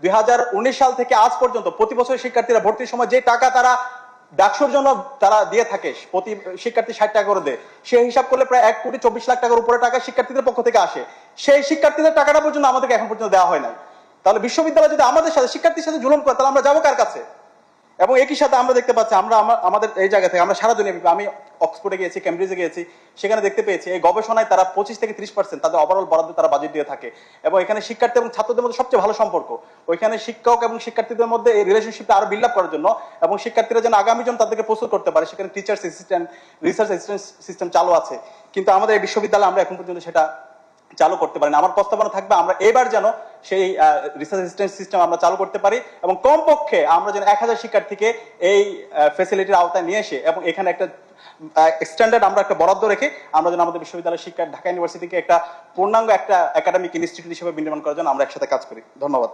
2019 সাল থেকে আজ পর্যন্ত প্রতি বছর শিক্ষার্থীরা ভর্তির সময় যে টাকা তারা ডাকসুর জন্য তারা দিয়ে থাকে, প্রতি শিক্ষার্থী 60 টাকা করে দেয়, সেই হিসাব করলে প্রায় 1,24,00,000 টাকার উপরে টাকা শিক্ষার্থীদের পক্ষ থেকে আসে। সেই শিক্ষার্থীদের টাকাটা পর্যন্ত আমাদেরকে এখন পর্যন্ত দেওয়া হয় না। তাহলে বিশ্ববিদ্যালয় যদি আমাদের সাথে শিক্ষার্থীর সাথে জুলুম করে, তাহলে আমরা যাবো কার কাছে? এবং একই সাথে আমরা দেখতে পাচ্ছি, আমরা আমাদের এই জায়গা থেকে আমরা সারা দুনিয়া, আমি অক্সফোর্ডে গিয়েছি, কেমব্রিজে গিয়েছি, সেখানে দেখতে পেয়েছি এই গবেষণায় তারা 25 থেকে 30% তাদের ওভারঅল বরাদ্দ তারা বাজেট দিয়ে থাকে। এবং এখানে শিক্ষার্থী এবং ছাত্রদের মধ্যে সবচেয়ে ভালো সম্পর্ক। ওইখানে শিক্ষক এবং শিক্ষার্থীদের মধ্যে এই রিলেশনশিপটা আরো বিল্ড আপ করার জন্য এবং শিক্ষার্থীরা যেন আগামী জন তাদেরকে প্রস্তুত করতে পারে, সেখানে teachers assistant, research assistant system চালু আছে। কিন্তু আমাদের এই বিশ্ববিদ্যালয়ে আমরা এখন পর্যন্ত সেটা চালু করতে পারি না। আমার প্রস্তাবনা থাকবে আমরা এবার যেন সেই রিসার্চ অ্যাসিস্ট্যান্ট সিস্টেম আমরা চালু করতে পারি এবং কমপক্ষে আমরা যেন 1000 শিক্ষার্থীকে এই ফ্যাসিলিটির আওতায় নিয়ে এসে এবং এখানে একটা স্ট্যান্ডার্ড আমরা একটা বরাদ্দ রেখে আমরা যেন আমাদের বিশ্ববিদ্যালয় শিক্ষা ঢাকা ইউনিভার্সিটিকে একটা পূর্ণাঙ্গ একটা একাডেমিক ইনস্টিটিউট হিসেবে বিনির্মাণ করার জন্য আমরা একসাথে কাজ করি। ধন্যবাদ।